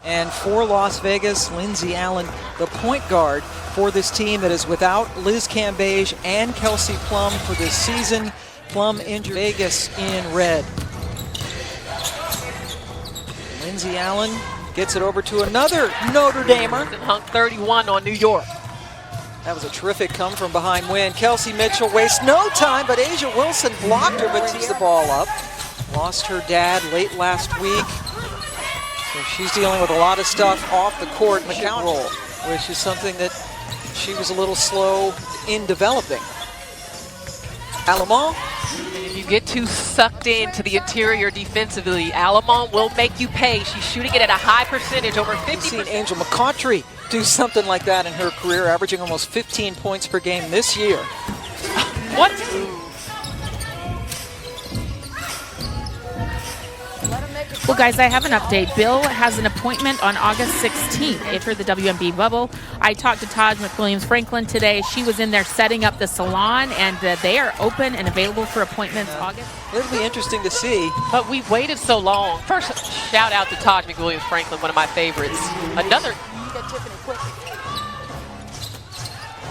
And for Las Vegas, Lindsay Allen, the point guard for this team that is without Liz Cambage and Kelsey Plum for this season. Plum injured. Vegas in red. Lindsay Allen gets it over to another Notre Damer. Hung 31 on New York. That was a terrific come from behind win. Kelsey Mitchell wastes no time, but Asia Wilson blocked her, but tees the ball up. Lost her dad late last week. So she's dealing with a lot of stuff off the court. McCown roll, which is something that she was a little slow in developing. Alamont. If you get too sucked into the interior defensively, Alamont will make you pay. She's shooting it at a high percentage, over 50%. We've seen Angel McCautry do something like that in her career, averaging almost 15 points per game this year. What? Well, guys, I have an update. Bill has an appointment on August 16th for the WNBA bubble. I talked to Taj McWilliams-Franklin today. She was in there setting up the salon, and they are open and available for appointments August. It'll be interesting to see. But we've waited so long. First, shout out to Taj McWilliams-Franklin, one of my favorites. Another.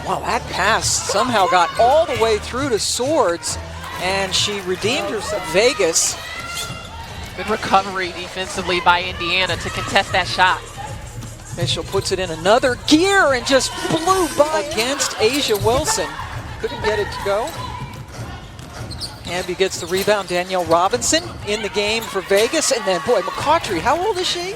Wow, that pass somehow got all the way through to Swords, and she redeemed herself. Vegas. Good recovery defensively by Indiana to contest that shot. Mitchell puts it in another gear and just blew by against Asia Wilson. Couldn't get it to go. Hamby gets the rebound. Danielle Robinson in the game for Vegas. And then, boy, McCautry, how old is she?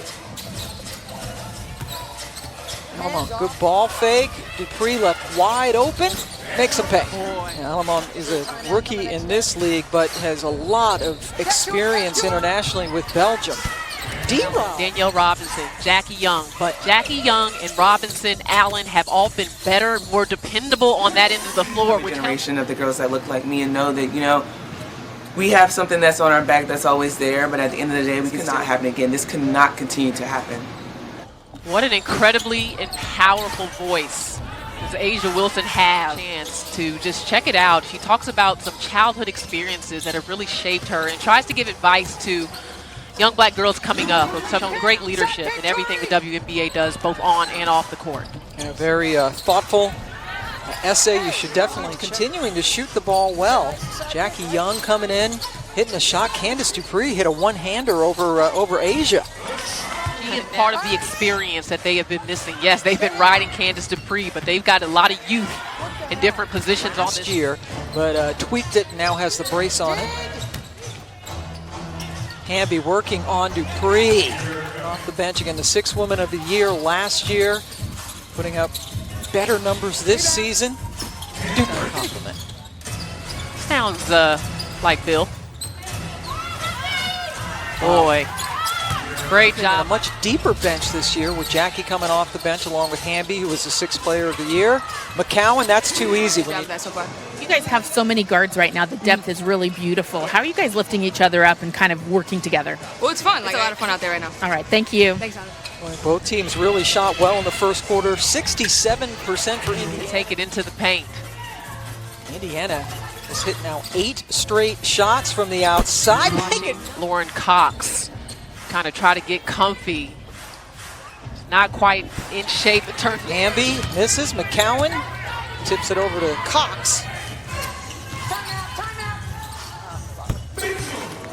Alamont, good ball fake. Dupree left wide open. Makes them pay. Alamont is a rookie in this league, but has a lot of experience internationally with Belgium. Danielle Robinson, Jackie Young. But Jackie Young and Robinson, Allen have all been better, more dependable on that end of the floor. Every generation of the girls that look like me and know that, you know, we have something that's on our back that's always there, but at the end of the day, we cannot happen again. This cannot continue to happen. What an incredibly and powerful voice does Asia Wilson have. Chance to just check it out. She talks about some childhood experiences that have really shaped her and tries to give advice to young black girls coming up with some great leadership in everything the WNBA does, both on and off the court. And a very thoughtful essay. You should definitely continuing to shoot the ball well. Jackie Young coming in, hitting a shot. Candace Dupree hit a one-hander over Asia. She is part of the experience that they have been missing. Yes, they've been riding Candace Dupree, but they've got a lot of youth in different positions on this year. But tweaked it, now has the brace on it. Hamby working on Dupree. Off the bench again, the 6th Woman of the Year last year. Putting up better numbers this season. Dupree. Compliment. Sounds like Bill. Boy. Great job. A much deeper bench this year with Jackie coming off the bench along with Hamby, who was the 6th Player of the Year. McCowan, that's too easy. You guys have so many guards right now. The depth is really beautiful. How are you guys lifting each other up and kind of working together? Well, it's fun. Like, a lot of fun out there right now. All right, thank you. Thanks, Anna. Well, both teams really shot well in the first quarter. 67% for Indiana. Take it into the paint. Indiana has hit now 8 straight shots from the outside. Lauren Cox kind of try to get comfy. Not quite in shape in terms of Hamby misses. McCowan tips it over to Cox.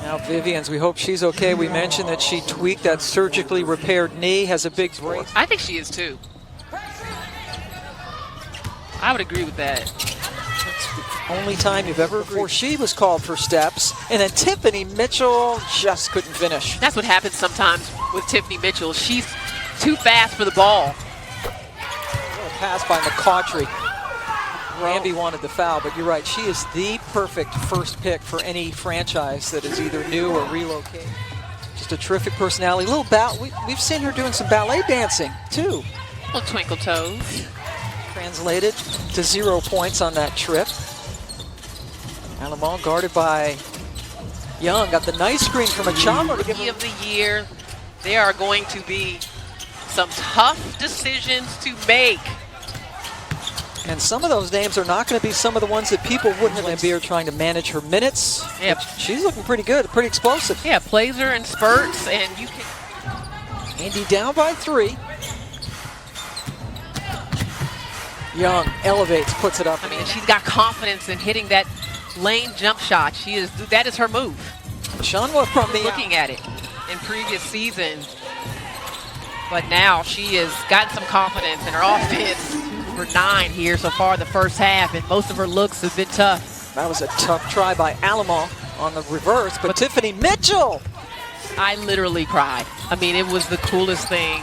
Now Vivian's, we hope she's okay. We mentioned that she tweaked that surgically repaired knee, has a big break. I think she is too. I would agree with that. That's the only time you've ever, before she was called for steps. And then Tiffany Mitchell just couldn't finish. That's what happens sometimes with Tiffany Mitchell. She's too fast for the ball. A pass by McCautry. Hamby wanted the foul, but you're right. She is the perfect first pick for any franchise that is either new or relocated. Just a terrific personality. A little we've seen her doing some ballet dancing too. Little twinkle toes. Translated to 0 points on that trip. Alamont guarded by Young. Got the nice screen from Achama. Rookie of the Year. There are going to be some tough decisions to make. And some of those names are not going to be some of the ones that people wouldn't have been trying to manage her minutes. Yep. She's looking pretty good, pretty explosive. Yeah, plays her in spurts, and you can. Indy down by 3. Young elevates, puts it up. I mean, she's got confidence in hitting that lane jump shot. That is her move. Shanwa from the Looking at it in previous seasons. But now she has gotten some confidence in her offense. 2 for 9 here so far the first half, and most of her looks have been tough. That was a tough try by Alamo on the reverse, but Tiffany Mitchell. I literally cried. I mean, it was the coolest thing.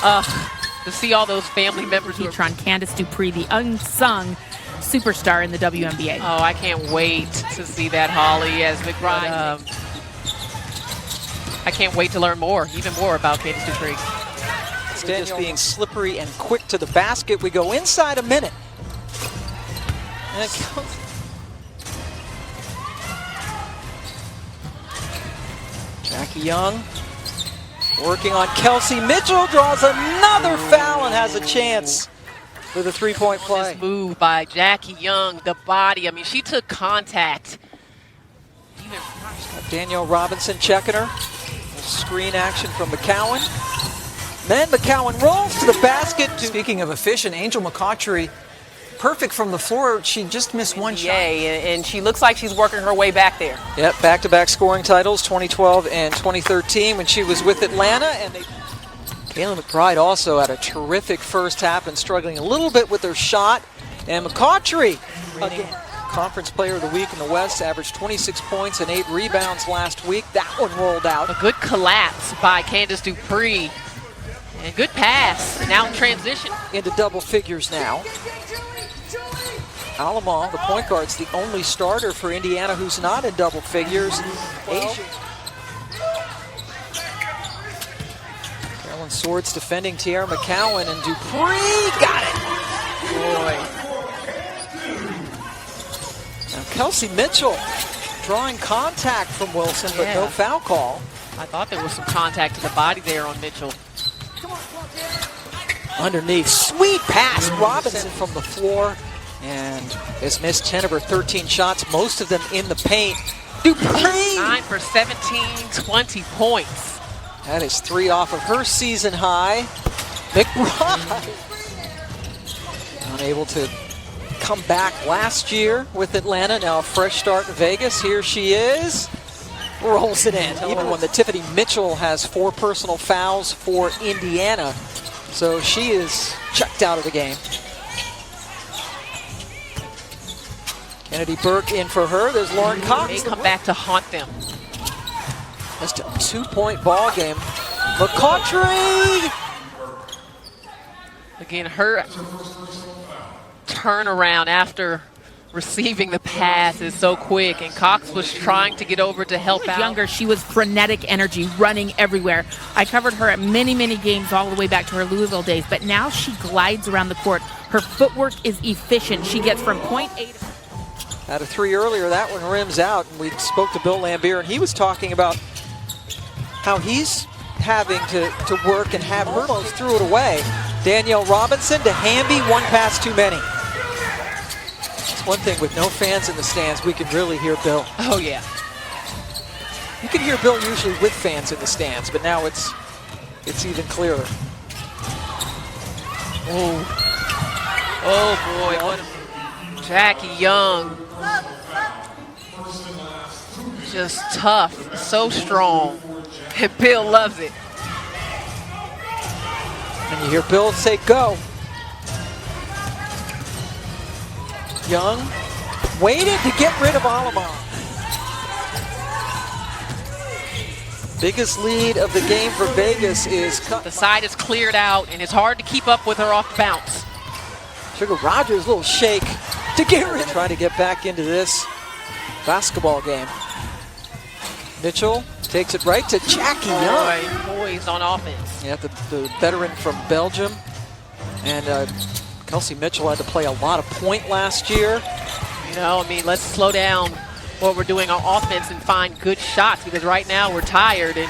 To see all those family members who are Petron, Candace Dupree, the unsung superstar in the WNBA. Oh, I can't wait to see that, Holly, as McBride. I can't wait to learn more, even more about Candace Dupree. Just being slippery and quick to the basket. We go inside a minute. And it comes. Jackie Young working on Kelsey Mitchell, draws another foul and has a chance for the three-point play. This move by Jackie Young, the body. I mean, she took contact. Danielle Robinson checking her. Screen action from McCowan. Then McCowan rolls to the basket. Speaking of efficient, Angel McCautry, perfect from the floor. She just missed one shot. And she looks like she's working her way back there. Yep, back-to-back scoring titles, 2012 and 2013 when she was with Atlanta. And Kayla McBride also had a terrific first half and struggling a little bit with her shot. And McCautry, again, Conference Player of the Week in the West, averaged 26 points and 8 rebounds last week. That one rolled out. A good collapse by Candace Dupree. And good pass. And now transition. Into double figures now. Alamo, the point guard's the only starter for Indiana who's not in double figures. Carolyn Swords defending Tiara McCowan, and Dupree got it. Boy. Now Kelsey Mitchell drawing contact from Wilson, but no foul call. I thought there was some contact to the body there on Mitchell. Underneath, sweet pass, Robinson from the floor, and has missed 10 of her 13 shots, most of them in the paint. Dupree! 9 for 17, 20 points. That is 3 off of her season high. McBride unable to come back last year with Atlanta, now a fresh start in Vegas. Here she is. Rolls it in, even when the Tiffany Mitchell has 4 personal fouls for Indiana. So she is checked out of the game. Kennedy Burke in for her. There's Lauren Cox. They come back to haunt them. Just a 2-point ball game. McCautry! Again, her turnaround after receiving the pass is so quick, and Cox was trying to get over to help out. Younger, she was frenetic energy, running everywhere. I covered her at many, many games all the way back to her Louisville days, but now she glides around the court. Her footwork is efficient. She gets from point A to... Had a 3 earlier, that one rims out, and we spoke to Bill Lambier, and he was talking about how he's having to work and have her almost threw it away. Danielle Robinson to Hamby, 1 pass too many. One thing, with no fans in the stands, we can really hear Bill. Oh, yeah. You can hear Bill usually with fans in the stands, but now it's even clearer. Oh boy, what Jackie Young. Just tough, so strong. And Bill loves it. And you hear Bill say, go. Young waited to get rid of Alamo. Biggest lead of the game for Vegas is cut. The side is cleared out, and it's hard to keep up with her off bounce. Sugar Rogers, little shake to get rid of. Trying to get back into this basketball game. Mitchell takes it right to Jackie Young. Poised on offense. Yeah, the veteran from Belgium. And Kelsey Mitchell had to play a lot of point last year. You know, I mean, let's slow down what we're doing on offense and find good shots, because right now we're tired, and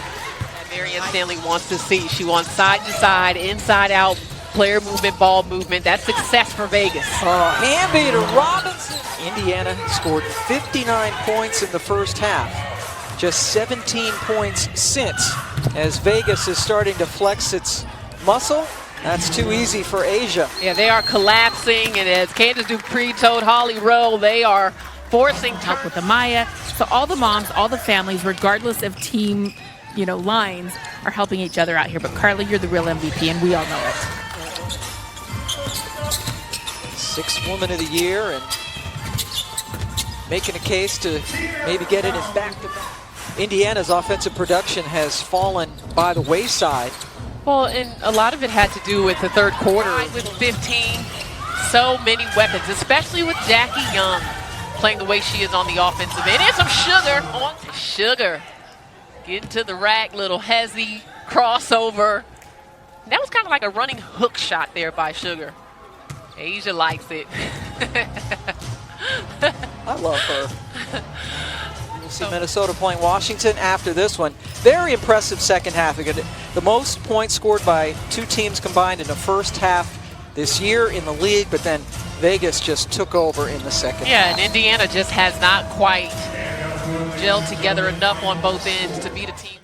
Marianne Stanley wants to see. She wants side to side, inside out, player movement, ball movement. That's success for Vegas. Hamby to Robinson. Indiana scored 59 points in the first half. Just 17 points since as Vegas is starting to flex its muscle. That's too easy for Asia. Yeah, they are collapsing, and as Candace Dupree told Holly Rowe, they are forcing Help with Amaya. So all the moms, all the families, regardless of team, lines, are helping each other out here. But Carly, you're the real MVP, and we all know it. 6th Woman of the Year and making a case to maybe get it in back-to-back. Indiana's offensive production has fallen by the wayside. Well, and a lot of it had to do with the third quarter. With 15, so many weapons, especially with Jackie Young playing the way she is on the offensive end. And some Sugar on Sugar. Getting to the rack, little hezzy crossover. That was kind of like a running hook shot there by Sugar. Asia likes it. I love her. We'll see Minnesota playing Washington after this one. Very impressive second half. The most points scored by two teams combined in the first half this year in the league, but then Vegas just took over in the second Yeah, half. and Indiana just has not quite gelled together enough on both ends to beat a team.